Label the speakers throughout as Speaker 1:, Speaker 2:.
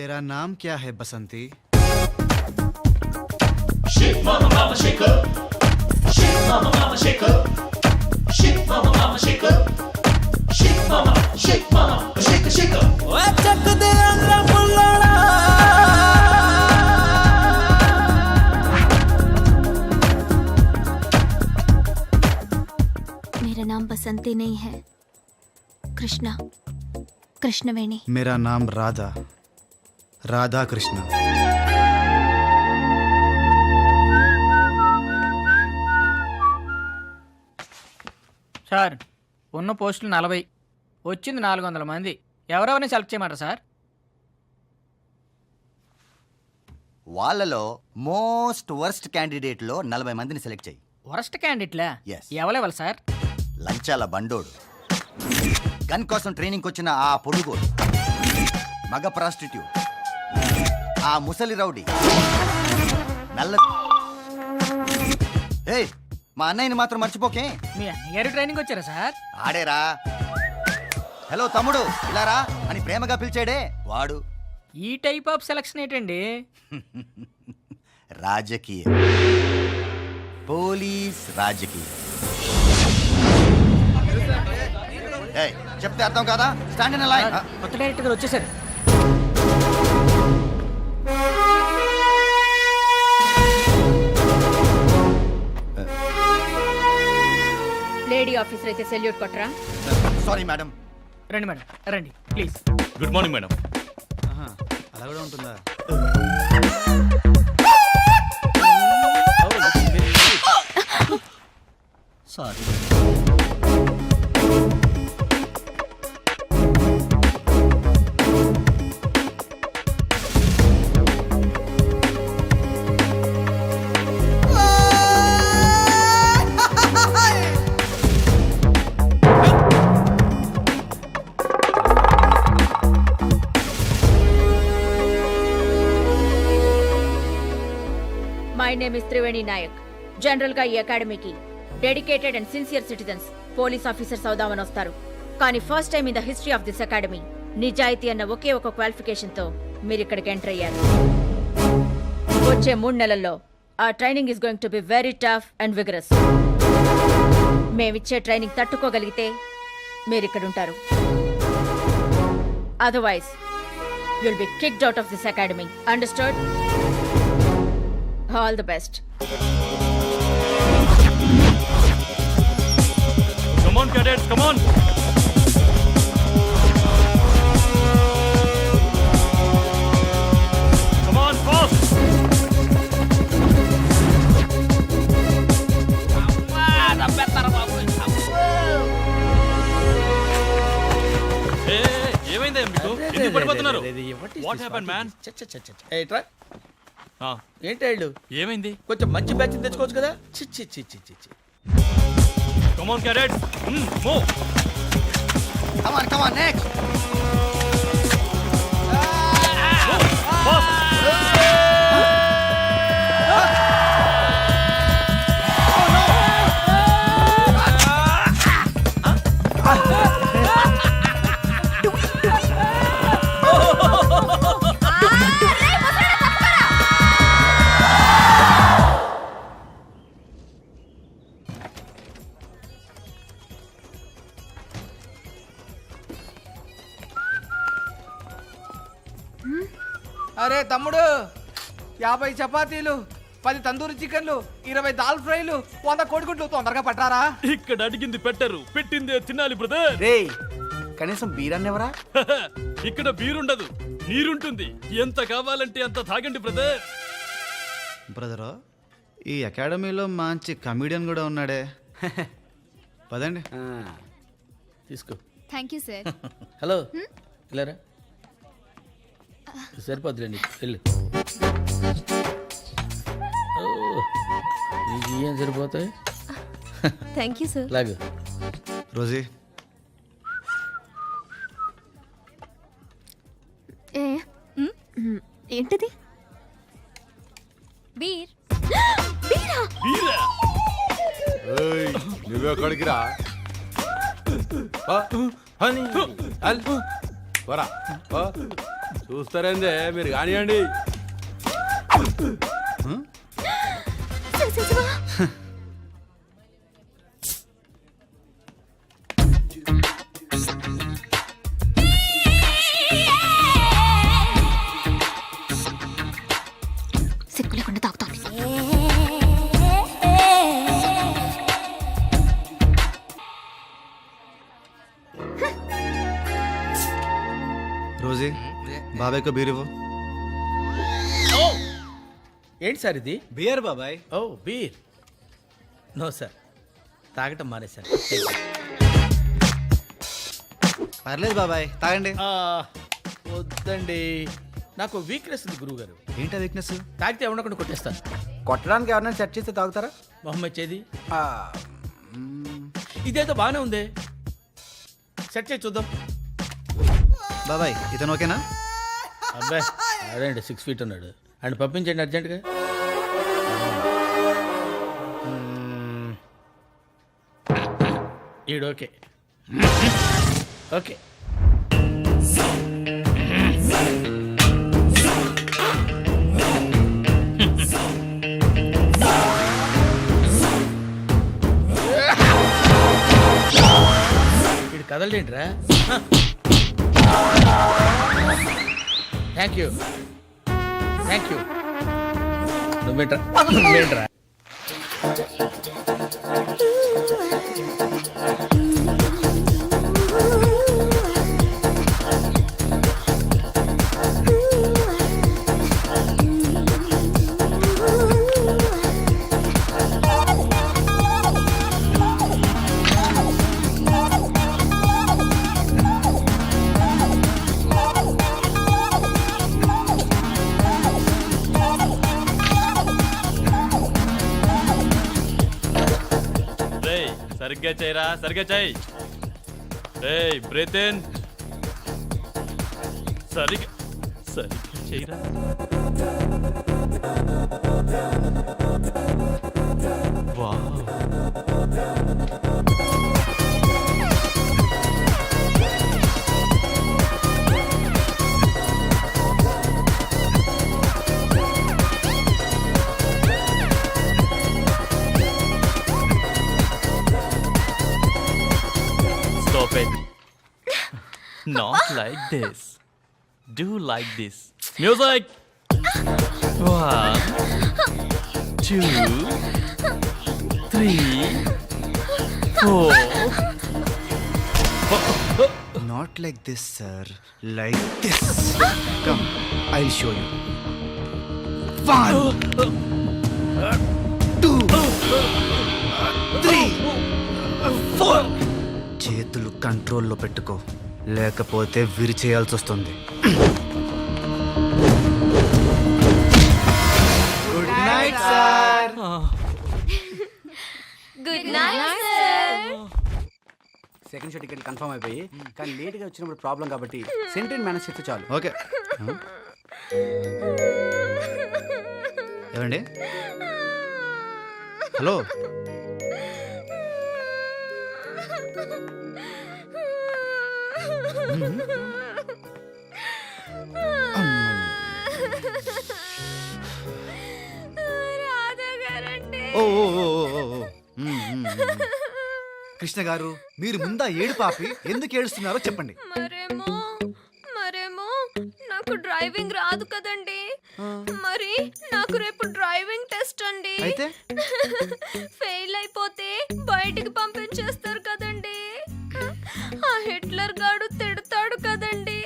Speaker 1: तेरा नाम क्या है बसंती?
Speaker 2: Shake mama mama shake up. Shake mama mama shake up. Shake mama mama shake up. Shake mama shake shake up.
Speaker 3: चक दे अंदर पुल्लड़ा
Speaker 4: मेरा नाम बसंती नहीं है, कृष्णा, कृष्णवेणी।
Speaker 1: मेरा नाम राधा, राधा कृष्ण।
Speaker 3: సార్ ఉన్న పోస్టులు 40, వచ్చింది 400 మంది. ఎవరెవరిని సెలెక్ట్ చేయమంటారు సార్?
Speaker 5: వాళ్ళలో మోస్ట్ వర్స్ట్ క్యాండిడేట్ లో 40 మందిని సెలెక్ట్ చేయి.
Speaker 3: వరస్ట్ క్యాండిడేట్లా?
Speaker 5: Yes.
Speaker 3: ఎవరెవరు సార్?
Speaker 5: లంచాల బండోడు, గన్ కోసం ట్రైనింగ్ వచ్చిన ఆ పొడుగోడు, మగ ప్రాస్టిట్యూట్, ఆ ముసలి రౌడీ, నల్ల. ఏయ్, మా అన్నయ్యని మాత్రం మర్చిపోకే.
Speaker 3: మీ అన్నగారు ట్రైనింగ్ వచ్చారా సార్?
Speaker 5: ఆడేరా. హలో తమ్ముడు ఇలా రా అని ప్రేమగా పిలిచాడే వాడు.
Speaker 3: ఈ టైప్ ఆఫ్ సెలక్షన్ ఏంటండి?
Speaker 5: రాజకీయ, పోలీస్ రాజకీయ. ఏయ్, చెప్తే అర్థం కాదా? Stand in line.
Speaker 3: కొత్త డైరెక్టర్ గారు వచ్చేసారు.
Speaker 6: లేడీ ఆఫీసర్ అయితే సెల్యూట్ కొట్టరా?
Speaker 5: Sorry madam.
Speaker 3: రండి మేడం, రండి ప్లీజ్.
Speaker 2: Good morning madam.
Speaker 1: అలా కూడా ఉంటుందా?
Speaker 5: Sorry.
Speaker 6: My name is Triveni Nayak. General గా ఈ అకాడమీకి dedicated and sincere citizens, police officers అవుదామని వస్తారు. కానీ first time in the history of this academy నిజాయితీ అన్న ఒకే ఒక క్వాలిఫికేషన్ తో మీరు ఇక్కడికి ఎంటర్ అయ్యారు. వచ్చే 3 నెలల్లో ఆ training is going to be very tough and vigorous. మేమిచ్చే ట్రైనింగ్ తట్టుకోగలిగితే మీరు ఇక్కడ ఉంటారు. Otherwise you'll be kicked out of this academy. Understood? All the best.
Speaker 2: Come on cadets, come on. Come on fast. ఏమైందా మీకు? ఎందుకు పడిపోతున్నారు? What happened man?
Speaker 7: ఏంటాళ్ళు
Speaker 2: ఏమైంది?
Speaker 7: కొంచెం మంచి బ్యాచ్ తెచ్చుకోవచ్చు కదా. చి చి చి చి చి చి.
Speaker 2: Come on cadets. Move.
Speaker 5: Come on, come on, next.
Speaker 2: Fast.
Speaker 7: అరే తమ్ముడు, 50 చపాతీలు, 10 తందూరి చికెన్లు, 20 దాల్ ఫ్రైలు, 100 కోడిగుడ్లు తొందరగా పట్టారా.
Speaker 2: ఇక్కడ అడిగింది పెట్టరు, పెట్టిందే తినాలి బ్రదర్.
Speaker 5: రేయ్, కనీసం బీరన్నెవరా?
Speaker 2: ఇక్కడ బీరుండదు, నీరుంటుంది. ఎంత కావాలంటే అంత తాగండి బ్రదర్.
Speaker 1: బ్రదరు, ఈ అకాడమీలో మంచి కమీడియన్ కూడా ఉన్నాడే. పదండి.
Speaker 7: తీసుకో.
Speaker 4: Thank you sir.
Speaker 7: హలో ఇలారా. సరిపోద్దులేండి, వెళ్ళు. నీకు ఏం సరిపోతాయి?
Speaker 4: Thank you sir.
Speaker 7: లాగు.
Speaker 1: రోజీ,
Speaker 4: ఏంటిది? బీర్.
Speaker 2: బీరా?
Speaker 8: నువ్వెక్కడికి రా? చూస్తారేందే మీరు కానివ్వండి.
Speaker 4: సిగ్గు లేకుండా తాగుతాను.
Speaker 1: రోజీ బాబాయ్కు బీర్ ఇవ్వు.
Speaker 9: ఏంటి సార్ ఇది?
Speaker 1: బియర్ బాబాయ్.
Speaker 9: ఓ బీర్. నో సార్, తాగటం మానేశాను.
Speaker 1: పర్లేదు బాబాయ్, తాగండి.
Speaker 9: వద్దండి, నాకు వీక్నెస్ ఉంది గురువు గారు.
Speaker 1: ఏంటా వీక్నెస్?
Speaker 9: తాగితే ఉండకుండా కొట్టేస్తాను.
Speaker 7: కొట్టడానికి ఎవరైనా సెట్ చేస్తే తాగుతారా?
Speaker 9: మొహమ్మద్ చేది ఇదేదో బాగానే ఉంది, సెట్ చేసి చూద్దాం.
Speaker 1: బాబాయ్ ఇతను ఓకేనా?
Speaker 9: అబ్బాయి అదేంటి 6 feet ఉన్నాడు, అండ్ పంపించండి అర్జెంటుగా. ఈడు ఓకే. ఓకే ఈడు కదలడేంట్రా? Thank you thank you. నువ్వేంట్రా?
Speaker 10: సరిగ్గా చేయరా, సరిగ్గా చేయి. ఏయ్ బ్రీత్ ఇన్. సరిగ్గా చేయరా. Wow. Stop it. Not like this. Do like this. Music. 1, 2, 3, 4.
Speaker 1: Not like this, sir. Like this. Come, I'll show you. 1, 2, 3, 4. చేతులు కంట్రోల్లో పెట్టుకో, లేకపోతే విరిచేయాల్సి వస్తుంది. Good night sir.
Speaker 4: Good night sir.
Speaker 7: Second show ticket confirm అయిపోయి, కానీ late గా వచ్చినప్పుడు problem కాబట్టి సెంట్రీన్ మేనేజ్ చేస్తే చాలు.
Speaker 1: ఓకే. ఏమండి? హలో. ఓ ఓ ఓ ఓ ఓ. కృష్ణ గారు, మీరు ముందా ఏడు పాపి ఎందుకు ఏడుస్తున్నారో చెప్పండి.
Speaker 4: మరేమో నాకు డ్రైవింగ్ రాదు కదండి. మరి నాకు రేపు డ్రైవింగ్ టెస్ట్ అండి.
Speaker 1: అయితే
Speaker 4: ఫెయిల్ అయిపోతే బయటికి పంపించేస్తారు కదండి. ఆ హిట్లర్ గాడు తిడతాడు కదండి.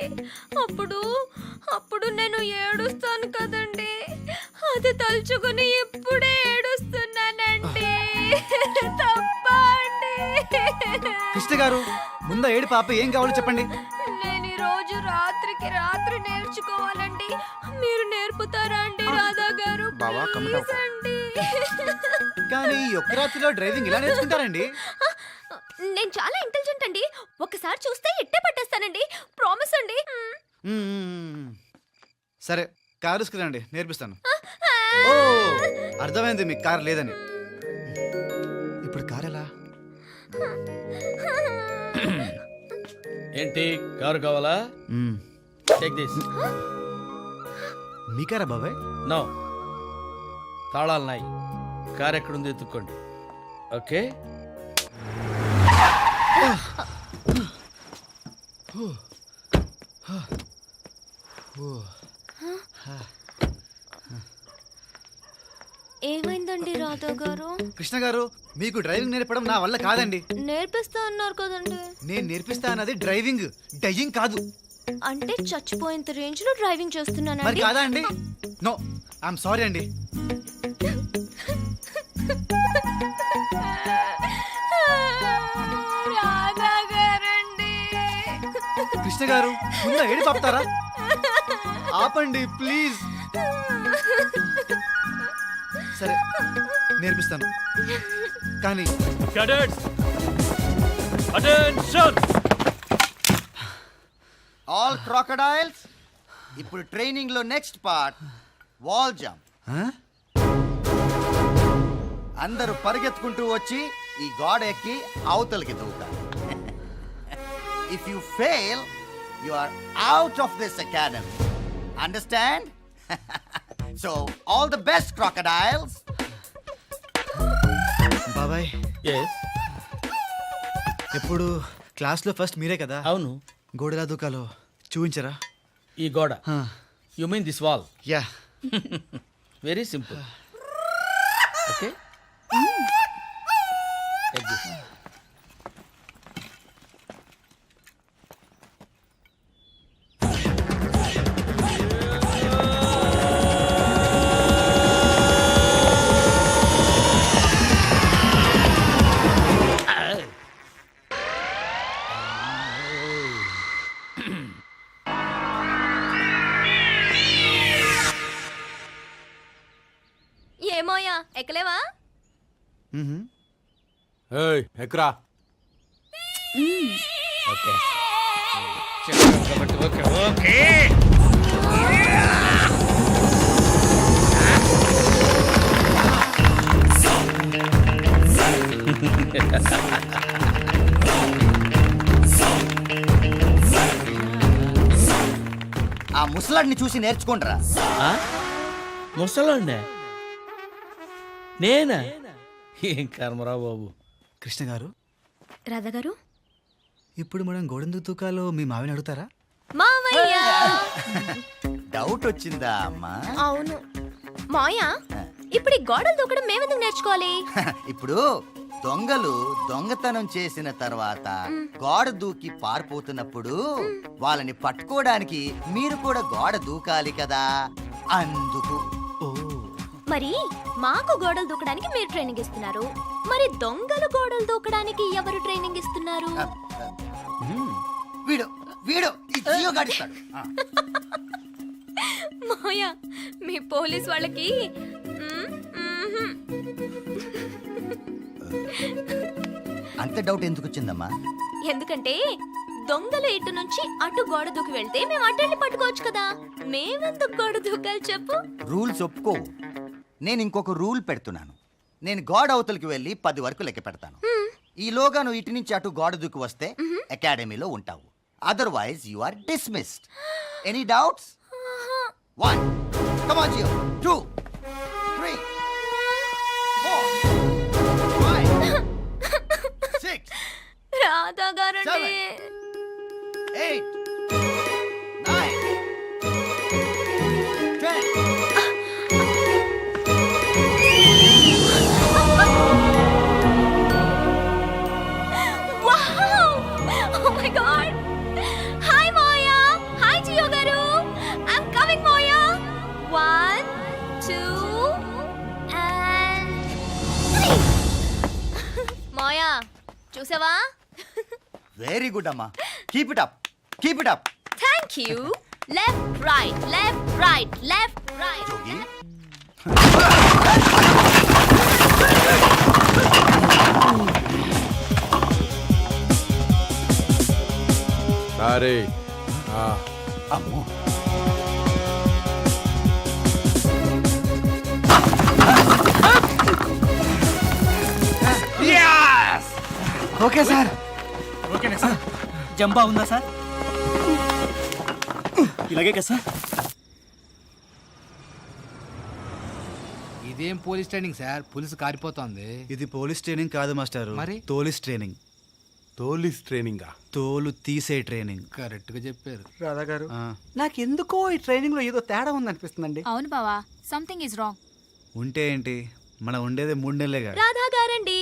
Speaker 4: అప్పుడు నేను ఏడుస్తాను కదండి. అది తలుచుకుని ఇప్పుడే ఏడుస్తున్నానండి. తప్పా అండి?
Speaker 1: కృష్ణ గారు, ముందా ఏడు పాప ఏం కావాలో చెప్పండి.
Speaker 4: నేను ఈ రోజు రాత్రికి రాత్రి నేర్చుకోవాలండి. మీరు నేర్పుతారా అండి రాధా గారు? ప్లీజ్ అండి.
Speaker 1: కానీ ఈ ఒక్క రాత్రిలో డ్రైవింగ్ ఇలా నేర్చుకుంటారండి?
Speaker 4: నేను చాలా ఇంటెలిజెంట్ అండి. ఒకసారి చూస్తే ఇట్టే పట్టేస్తానండి. ప్రామిస్ అండి.
Speaker 1: సరే, కారు తీసుకురండి, నేర్పిస్తాను. ఓ, అర్థమైంది మీకు కారు లేదని. ఇప్పుడు కారు ఎలా?
Speaker 9: ఏంటి, కారు కావాలా? Take this.
Speaker 1: మీకారా బాబాయ్?
Speaker 9: నో, తాళాలు నాయి. కార్ ఎక్కడుంది ఎత్తుక్కోండి. ఓకే.
Speaker 4: ఏమైందండి రాధా గారు?
Speaker 1: కృష్ణ గారు, మీకు డ్రైవింగ్ నేర్పడం నా వల్ల కాదండి.
Speaker 4: నేర్పిస్తా అన్నారు కదండి.
Speaker 1: నేను నేర్పిస్తా అన్నది డ్రైవింగ్, డయ్యింగ్ కాదు.
Speaker 4: అంటే చచ్చిపోయేంత రేంజ్ లో డ్రైవింగ్
Speaker 1: మరి
Speaker 4: చేస్తున్నానండి.
Speaker 1: కాదా అండి? నో, ఐఎమ్ సారీ అండి.
Speaker 4: రాధా గారండి.
Speaker 1: కృష్ణ గారు, ముందు ఏడి పాపుతారా? ఆపండి ప్లీజ్. సరే, నేర్పిస్తాను. కానీ
Speaker 10: Cadets, attention!
Speaker 5: ఆల్ క్రాకడైల్స్, ఇప్పుడు ట్రైనింగ్ లో నెక్స్ట్ పార్ట్ వాల్ జంప్. అందరూ పరిగెత్తుకుంటూ వచ్చి ఈ గోడ ఎక్కి అవతలికి దూకాలి. If you fail you are out of this academy. Understand? So all the best crocodiles.
Speaker 1: బాబాయ్,
Speaker 9: ఎస్.
Speaker 1: ఎప్పుడు క్లాస్లో ఫస్ట్ మీరే కదా?
Speaker 9: అవును.
Speaker 1: గోడలా దూకాలో చూపించరా?
Speaker 9: ఈ గోడ. You mean this wall?
Speaker 1: Yeah.
Speaker 9: Very simple. Okay. Take this.
Speaker 4: ఏమోయా ఎక్కలేవా?
Speaker 8: ఏయ్ ఎక్రా.
Speaker 9: ఓకే. కాబట్టి ఓకే ఓకే.
Speaker 5: ఆ ముసలాడిని చూసి నేర్చుకుంటారా?
Speaker 9: ముసలాండే నేనా? ఏం కర్మరా బాబు.
Speaker 1: కృష్ణ గారు,
Speaker 4: రాధా గారు,
Speaker 1: ఇప్పుడు మనం గోడెందుకు దూకాలో మీ మావిని అడుగుతారా?
Speaker 4: మావయ్య.
Speaker 5: డౌట్ వచ్చిందా అమ్మా?
Speaker 4: అవును మాయ. ఇప్పుడు ఈ గోడలు దూకడం మేమెందుకు నేర్చుకోవాలి?
Speaker 5: ఇప్పుడు దొంగలు దొంగతనం చేసిన తర్వాత గోడ దూకి పారిపోతున్నప్పుడు వాళ్ళని పట్టుకోవడానికి మీరు కూడా గోడ దూకాలి కదా, అందుకు.
Speaker 1: ఓ,
Speaker 4: మరి మాకు గోడలు దూకడానికి మీరు ట్రైనింగ్ ఇస్తున్నారు, మరి దొంగలు గోడలు దూకడానికి ఎవరు ట్రైనింగ్ ఇస్తున్నారు?
Speaker 5: వీడు వీడు ఈ జియో గాడిస్తాడు.
Speaker 4: మాయ, మీ పోలీస్ వాళ్ళకి
Speaker 5: అంత డౌట్ ఎందుకు వచ్చిందమ్మా?
Speaker 4: ఎందుకంటే దొంగలు ఇటు నుంచి అటు గోడ దూకి వెళ్తే మేము అటెండి పట్టుకోవచ్చు కదా, మేమెందుకు గోడ దూకాలి చెప్పు?
Speaker 5: రూల్స్ ఒప్పుకోవు. నేను ఇంకొక రూల్ పెడుతున్నాను. నేను గోడ అవతలికి వెళ్ళి 10 వరకు లెక్క పెడతాను. ఈలోగా నువ్వు ఇటు నుంచి అటు గోడ దూకి వస్తే అకాడమీలో ఉంటావు. Otherwise you are dismissed. Any doubts? 1 come on జియో, 2 3 4 5 6
Speaker 4: రాధా గారండి.
Speaker 5: 8 9 10.
Speaker 4: Wow! Oh my God! Hi Moya! Hi Gio garu! I'm coming Moya! 1 2 and 3. Moya, చూసావా?
Speaker 5: వెరీ గుడ్ అమ్మా. Keep it up, keep it up.
Speaker 4: Thank you. Left, right, left, right, left, right.
Speaker 5: జోగి,
Speaker 8: సరే.
Speaker 5: అమ్మో.
Speaker 1: Okay sir.
Speaker 3: ఓకేనా sir? జంబా ఉందా sir?
Speaker 10: ఇలాగే కదా sir?
Speaker 7: ఇదేం police training sir, పులిసు కారిపోతోంది.
Speaker 1: ఇది పోలీస్ ట్రైనింగ్ కాదు మాస్టర్,
Speaker 7: మరి?
Speaker 1: తోలిస్ ట్రైనింగ్.
Speaker 8: తోలిస్ ట్రైనింగా?
Speaker 1: తోలు తీసే ట్రైనింగ్.
Speaker 7: కరెక్ట్ గా చెప్పారు.
Speaker 11: రాధా గారు,
Speaker 1: ఆ,
Speaker 11: నాకెందుకో ఈ ట్రైనింగ్ లో ఏదో తేడా ఉందనిపిస్తుందండి.
Speaker 4: అవును బావా, సంథింగ్ ఇస్ రాంగ్.
Speaker 1: ఉంటే ఏంటి, మనం ఉండేదే 3 నెలలేగా.
Speaker 4: రాధా గారండి.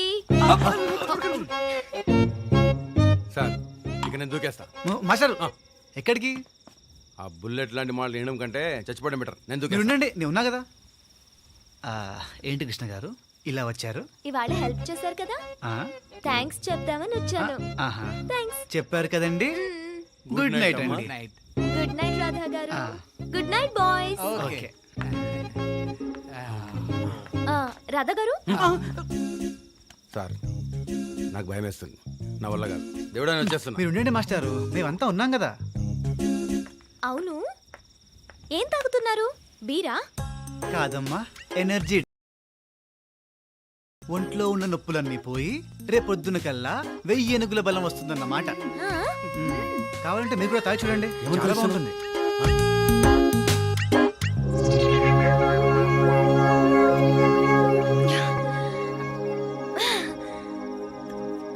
Speaker 8: సార్ ఇక నేను దూకేస్తా.
Speaker 1: మాస్టర్ ఎక్కడికి?
Speaker 8: ఆ బుల్లెట్ లాంటి మాటలు వేయడం కంటే చచ్చిపోవడం బెటర్. నేను
Speaker 1: మీరు
Speaker 8: దూకేస్తా.
Speaker 1: ఉండండి, నేను ఉన్నా కదా. ఏంటి కృష్ణ గారు ఇలా వచ్చారు?
Speaker 4: ఇవాళ హెల్ప్ చేశారు కదా,
Speaker 1: ఆ,
Speaker 4: థ్యాంక్స్ చెప్దామని వచ్చాను.
Speaker 1: ఆహా,
Speaker 4: థ్యాంక్స్.
Speaker 1: చెప్పారు కదండి. గుడ్ నైట్ అండి.
Speaker 7: నైట్.
Speaker 4: గుడ్ నైట్ రాధా గారు.
Speaker 1: ఆ.
Speaker 4: Good night boys.
Speaker 1: Okay.
Speaker 4: Radha గారు,
Speaker 8: సార్ నాకు భయం వేస్తుంది, నా వల్ల కాదు. దేవుడా నేను వచ్చేస్తున్నా.
Speaker 1: మీరు ఉండండి మాస్టారు, మేమంతా ఉన్నాం కదా.
Speaker 4: అవును ఏం తాగుతున్నారు? బీరా?
Speaker 1: కాదమ్మా, ఎనర్జీ. ఒంట్లో ఉన్న నొప్పులన్నీ పోయి రేపొద్దున కల్లా 1000 ఏనుగుల బలం వస్తుందన్నమాట.
Speaker 4: ఆ?
Speaker 1: కావాలంటే మీరు కూడా తాగి చూడండి, చాలా బాగుంటుంది.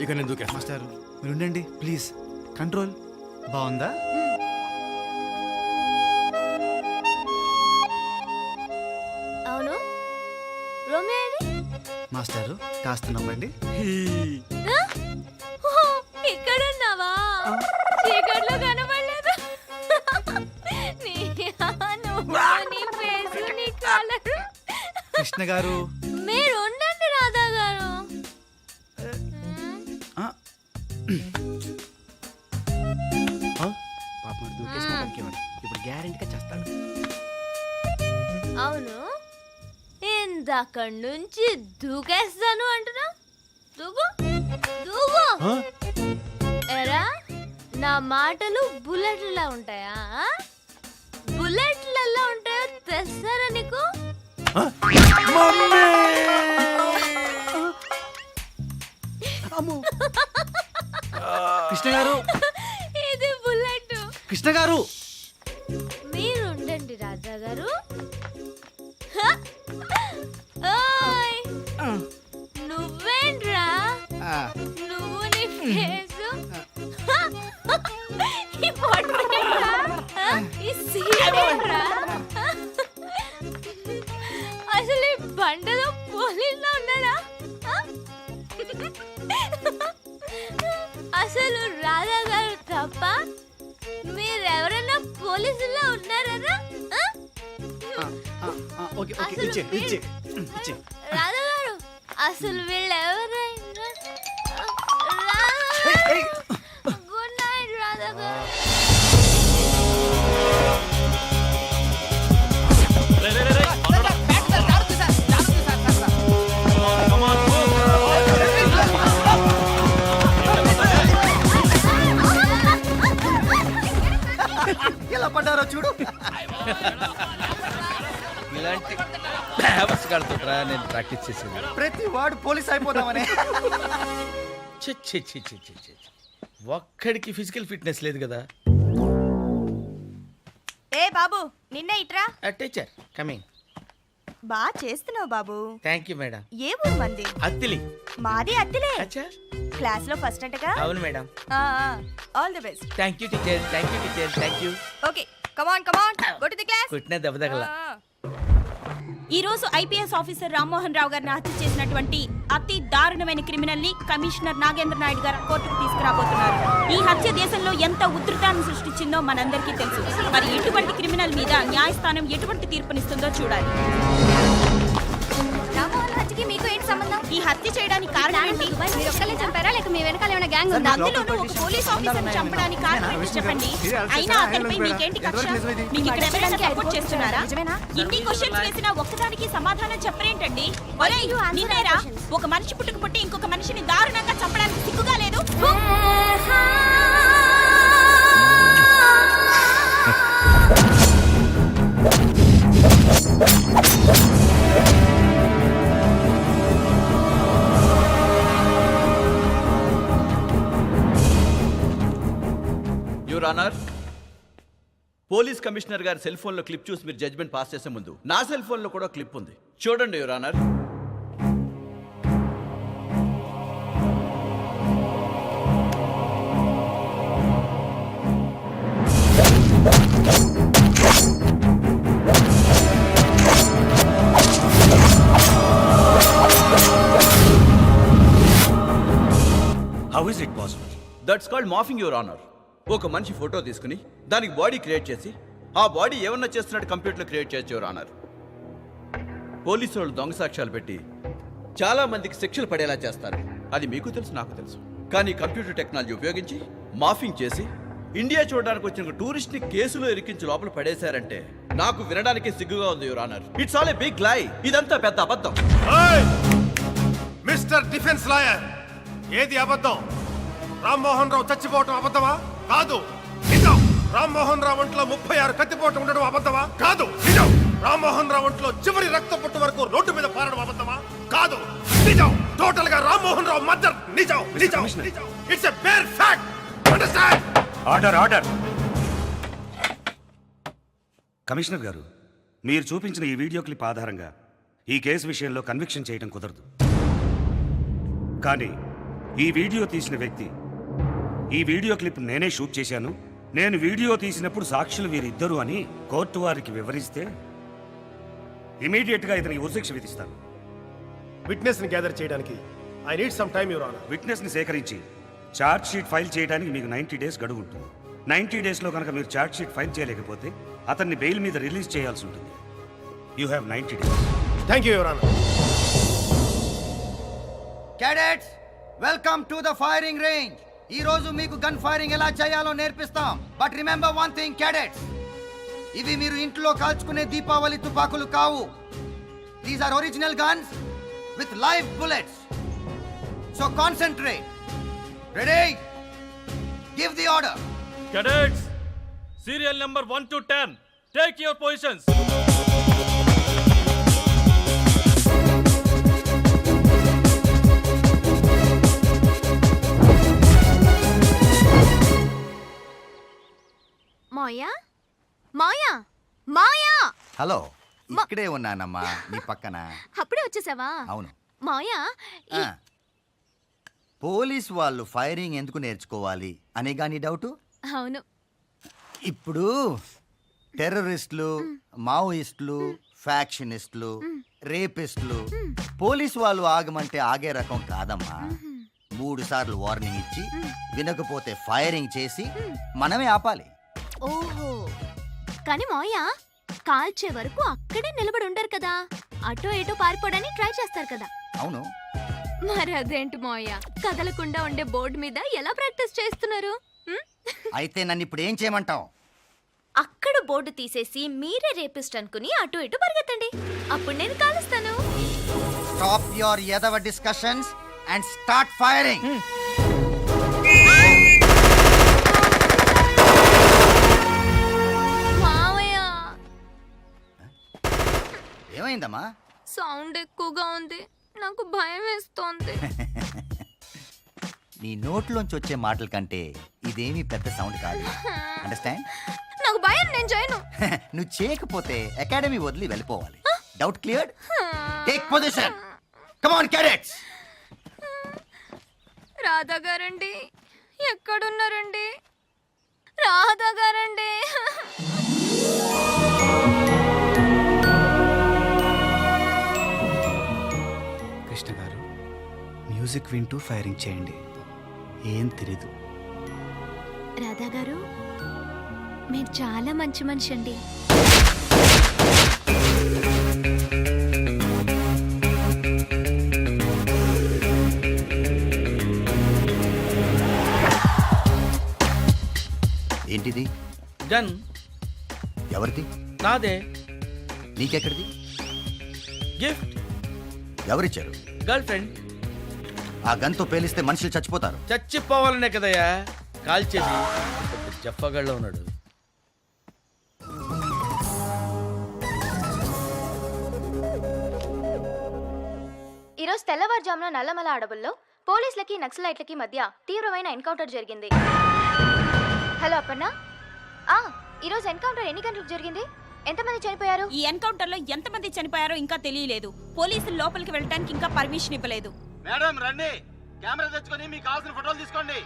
Speaker 8: ఇక నేను దూకేస్తా.
Speaker 1: మాస్టారు మీరు ఉండండి ప్లీజ్. కంట్రోల్. బాగుందా?
Speaker 4: అవును రోమియో ఏడి?
Speaker 1: మాస్టారు కాస్త నవ్వండి.
Speaker 4: ఆ? ఓహో, ఇక్కడున్నావా? చీకట్లో కనబడలేదు. నువ్వు, నీ ఫేస్, నీ కలర్.
Speaker 1: కృష్ణ గారు.
Speaker 4: మీరు ఉండండి రాధా గారు.
Speaker 1: ఆ,
Speaker 11: పాపం దూకేసిన పనికేవాడు. ఇప్పుడు గ్యారెంటీగా చేస్తాడు.
Speaker 4: అవును ఇందాక నుంచి దూకేస్తాను అంటున్నా. దూకు దూకు. ఎరా, నా మాటలు బుల్లెట్లా ఉంటాయా? బుల్లెట్లలో ఉంటాయో తెలుసారా నీకు?
Speaker 1: కృష్ణ గారు.
Speaker 4: ఇది బుల్లెట్.
Speaker 1: కృష్ణ గారు
Speaker 4: మీరు ఉండండి రాజా గారు. హ! ఓయ్, నువ్వేంట్రా? నువ్వు నీ ఫేసు, ఈ పొట్టేంట్రా? ఈ సీడేంట్రా? అసలు ఈ బండలో పోలీసులో ఉన్నాడా? అసలు రాధా గారు తప్ప మీరెవరైనా పోలీసుల్లో ఉన్నారా?
Speaker 1: ఓకే ఓకే, ఇచ్చే ఇచ్చే ఇచ్చే.
Speaker 4: రాధా గారు అసలు వీళ్ళెవరైనా? గుడ్ నైట్ రాధా గారు.
Speaker 10: రే, రే, రే, రే. ఆటోడా. Come on, move.
Speaker 5: ఎలా పడ్డారో చూడు.
Speaker 9: ఇలాంటి ఫ్లేవర్స్ కడుతుంటారా నేను ప్రాక్టీస్ చేసేది.
Speaker 5: ప్రతి వాడు పోలీస్ అయిపోదామనే.
Speaker 9: ఛీ, ఛీ, ఛీ, ఛీ, ఛీ, ఛీ. ఒక్కడికి ఫిజికల్ ఫిట్నెస్ లేదు కదా.
Speaker 4: ఏ బాబు, నిన్న ఇట్రా.
Speaker 9: Teacher coming.
Speaker 4: బా చేస్తున్నావు బాబు.
Speaker 9: Thank you madam.
Speaker 4: ఏ ఊరు మంది?
Speaker 9: అత్తిలి.
Speaker 4: మాది అత్తిలే.
Speaker 9: అచ్చా,
Speaker 4: క్లాస్ లో ఫస్ట్ అంటగా?
Speaker 9: అవును madam.
Speaker 4: All the best.
Speaker 9: Thank you teacher, thank you teacher, thank you.
Speaker 4: Okay, come on come on, go to the class.
Speaker 9: కుట్టిన దెబ్బ తగల.
Speaker 6: ఈ రోజు ఐపీఎస్ ఆఫీసర్ రామ్మోహన్ రావు గారిని హత్య చేసినటువంటి అతి దారుణమైన క్రిమినల్ ని కమిషనర్ నాగేంద్ర నాయుడు గారు కోర్టుకు తీసుకురాబోతున్నారు. ఈ హత్య దేశంలో ఎంత ఉధృతాన్ని సృష్టించిందో మనందరికీ తెలుసు. మరి ఇటువంటి క్రిమినల్ మీద న్యాయస్థానం ఎటువంటి తీర్పునిస్తుందో చూడాలి.
Speaker 4: రామ్మోహన్ హత్యకి మీకు ఏంటి సంబంధం?
Speaker 6: ఈ హత్య చేయడానికి కారణం ఏంటి?
Speaker 4: మీరు ఒక్కలే చంపారా లేక మీ వెనకాల ఏమైనా గ్యాంగ్ ఉందా?
Speaker 6: అందులోనూ ఒక పోలీస్ ఆఫీసర్ చంపడానికి కారణం ఏంటి చెప్పండి. అయినా అతనిపై మీకేంటి కక్ష? మీకు ఇక్కడ ఎవరైనా సపోర్ట్ చేస్తున్నారా? ఇన్ని క్వశ్చన్స్ వేసినా ఒక్కదానికి సమాధానం చెప్పరేంటండి? ఒరేయ్, నిన్నేరా ఒక మనిషి పుట్టుకు పుట్టి ఇంకొక మనిషిని దారుణంగా చంపడానికి సిగ్గుగా లేదు?
Speaker 10: యువర్ ఆనర్,
Speaker 12: పోలీస్ కమిషనర్ గారి సెల్ ఫోన్లో క్లిప్ చూసి మీరు జడ్జ్మెంట్ పాస్ చేసే ముందు నా సెల్ ఫోన్లో కూడా క్లిప్ ఉంది, చూడండి your honour.
Speaker 2: How is it possible?
Speaker 12: That's called morphing your honour. ఒక మనిషి ఫోటో తీసుకుని దానికి బాడీ క్రియేట్ చేసి ఆ బాడీ ఏమన్నా చేస్తున్నట్టు కంప్యూటర్లో క్రియేట్ చేయొచ్చు యువర్ ఆనర్. పోలీసు వాళ్ళు దొంగ సాక్ష్యాలు పెట్టి చాలా మందికి శిక్షలు పడేలా చేస్తారు, అది మీకు తెలుసు నాకు తెలుసు. కానీ కంప్యూటర్ టెక్నాలజీ ఉపయోగించి మాఫింగ్ చేసి ఇండియా చూడడానికి వచ్చిన టూరిస్ట్ ని కేసులో ఇరికించి లోపల పడేశారంటే నాకు వినడానికి సిగ్గుగా ఉంది your honour. It's all a big lie. ఇదంతా పెద్ద అబద్ధం.
Speaker 10: మిస్టర్ డిఫెన్స్ లాయర్, ఏది అబద్ధం? రామ్మోహన్ రావు చచ్చిపోవటం అబద్ధమా? కాదు, నిజం. రామ్మోహన్ రావు ఒంట్లో 36 కత్తిపోటు ఉండడం అబద్ధమా? కాదు, నిజం. రామ్మోహన్ రావు ఒంట్లో చివరి రక్త పొట్టు వరకు రోడ్డు మీద పారడం అబద్ధమా? కాదు, నిజం. టోటల్ గా రామ్మోహన్ రావు మర్డర్ నిజం. నిజం. It's a bare fact. Understand?
Speaker 2: Order, order. Commissioner గారు, మీరు చూపించిన ఈ వీడియో క్లిప్ ఆధారంగా ఈ కేసు విషయంలో కన్విక్షన్ చేయడం కుదరదు. కానీ ఈ వీడియో తీసిన వ్యక్తి, ఈ వీడియో క్లిప్ నేనే షూట్ చేశాను, నేను వీడియో తీసినప్పుడు సాక్షులు వీరిద్దరు అని కోర్టు వారికి వివరిస్తే ఇమీడియట్గా ఇతనికి ఉరిశిక్ష విధిస్తాను.
Speaker 10: విట్నెస్ ని గ్యాదర్ చేయడానికి I need some time your honour.
Speaker 2: Witness ని సేకరించి ఛార్జ్ షీట్ ఫైల్ చేయడానికి మీకు 90 డేస్ గడువు ఉంటుంది. 90 డేస్లో కనుక మీరు ఛార్జ్ షీట్ ఫైల్ చేయలేకపోతే అతన్ని బెయిల్ మీద రిలీజ్ చేయాల్సి ఉంటుంది. You have 90 days.
Speaker 10: Thank you your honour.
Speaker 5: Cadets, welcome to the firing range. ఈ రోజు మీకు గన్ ఫైరింగ్ ఎలా చేయాలో నేర్పిస్తాం. But remember one thing cadets, ఇవి మీరు ఇంట్లో కాల్చుకునే దీపావళి తుపాకులు కావు. These are original guns with live bullets. So concentrate. Ready? Give the order.
Speaker 10: Cadets, serial number 1 to 10, take your positions.
Speaker 4: Maya, Maya, Maya.
Speaker 5: Hello, ఇక్కడే ఉన్నానమ్మా, నీ పక్కన.
Speaker 4: అప్పుడే వచ్చేసావా?
Speaker 5: అవును.
Speaker 4: మాయా,
Speaker 5: పోలీస్ వాళ్ళు ఫైరింగ్ ఎందుకు నేర్చుకోవాలి అనే గానీ డౌటు?
Speaker 4: అవును.
Speaker 5: ఇప్పుడు టెర్రరిస్టులు, మావోయిస్టులు, ఫ్యాక్షనిస్టులు, రేపిస్టులు పోలీసు వాళ్ళు ఆగమంటే ఆగే రకం కాదమ్మా. 3 సార్లు వార్నింగ్ ఇచ్చి వినకపోతే ఫైరింగ్ చేసి మనమే ఆపాలి.
Speaker 4: ఓహో, కానీ మాయా కాల్చే వరకు అక్కడే నిలబడి ఉండరు కదా, అటో ఇటో పారిపోవడానికి ట్రై చేస్తారు కదా.
Speaker 5: అవును.
Speaker 4: మరి అదేంటి మాయా, కదలకుండా ఉండే బోర్డు మీద ఎలా ప్రాక్టీస్ చేస్తున్నారు?
Speaker 5: అయితే నన్ను ఇప్పుడు ఏం చేయమంటావు?
Speaker 4: అక్కడ బోర్డు తీసేసి మీరే రేపిస్ట్ అనుకుని అటు ఇటు పరిగెత్తండి, అప్పుడు నేను కాలుస్తాను.
Speaker 5: స్టాప్ యువర్ యదవ డిస్కషన్స్ అండ్ స్టార్ట్ ఫైరింగ్.
Speaker 4: మావయ్య,
Speaker 5: ఏమైందమ్మా?
Speaker 4: సౌండ్ ఎక్కువగా ఉంది, నాకు భయం వేస్తోంది.
Speaker 5: నీ నోట్లోంచి వచ్చే మాటల కంటే ఇదేమీ పెద్ద సౌండ్ కాదు. అండర్స్టాండ్?
Speaker 4: నాకు భయం, నేను చేయను.
Speaker 5: నువ్వు చేయకపోతే అకాడమీ వదిలి వెళ్ళిపోవాలి. Doubt cleared? Take position. Come on cadets.
Speaker 4: Radha గారండి, ఎక్కడున్నారండి? రాధా గారండి.
Speaker 1: కృష్ణ గారు, మ్యూజిక్ వింటూ ఫైరింగ్ చేయండి, ఏం తెలీదు.
Speaker 4: రాధా గారు, మీరు చాలా మంచి మనిషి అండి.
Speaker 5: ఏంటిది?
Speaker 9: గన్.
Speaker 5: ఎవరిది?
Speaker 9: నాదే.
Speaker 5: నీకెక్కడిది?
Speaker 9: గిఫ్ట్.
Speaker 5: ఎవరిచ్చారు?
Speaker 9: Girl friend.
Speaker 5: ఆ గన్తో పేలిస్తే మనుషులు చచ్చిపోతారు.
Speaker 9: చచ్చిపోవాలనే కదయ్యా కాల్చేది. జఫ్ఫగాళ్ళలో ఉన్నాడు.
Speaker 4: ఈరోజు తెల్లవారుజామున నల్లమల అడవుల్లో పోలీసులకి నక్సలైట్లకి మధ్య తీవ్రమైన ఎన్కౌంటర్ జరిగింది. హలో అప్పన్న. ఈ రోజు ఎన్కౌంటర్ ఎన్ని గంటలకు జరిగింది? ఎంతమంది చనిపోయారు?
Speaker 6: ఈ ఎన్కౌంటర్ లో ఎంతమంది చనిపోయారో ఇంకా తెలియలేదు. పోలీసులు లోపలికి వెళ్ళడానికి ఇంకా పర్మిషన్ ఇవ్వలేదు.
Speaker 12: మేడం రండి, కెమెరా తెచ్చుకొని మీకు కావాల్సిన ఫోటోలు తీసుకోండి.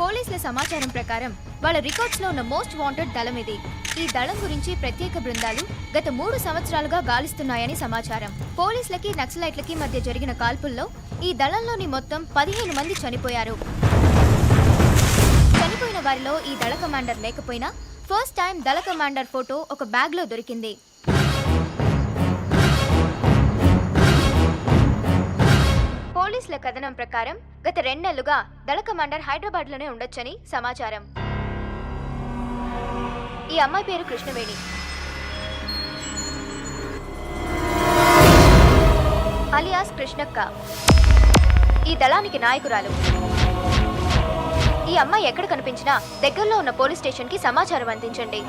Speaker 4: పోలీసుల సమాచారం ప్రకారం వాళ్ళ రికార్డ్స్ లో ఉన్న మోస్ట్ వాంటెడ్ దళం ఇది. ఈ దళం గురించి ప్రత్యేక బృందాలు గత 3 సంవత్సరాలుగా గాలిస్తున్నాయని సమాచారం. పోలీసులకి నక్సలైట్లకి మధ్య జరిగిన కాల్పుల్లో ఈ దళంలోని మొత్తం 15 మంది చనిపోయారు. చనిపోయిన వారిలో ఈ దళ కమాండర్ లేకపోయినా ఫస్ట్ టైం దళ కమాండర్ ఫోటో ఒక బ్యాగ్ లో దొరికింది. పోలీసుల కథనం ప్రకారం గత 2 నెలలుగా దళ కమాండర్ హైదరాబాద్ లోనే ఉండొచ్చని సమాచారం. ఈ అమ్మాయి పేరు కృష్ణవేణి, అలియాస్ కృష్ణక్క. ఈ దళానికి నాయకురాలు. ఈ అమ్మాయి ఎక్కడ కనిపించినా దగ్గరలో ఉన్న పోలీస్ స్టేషన్ కి సమాచారం అందించండి.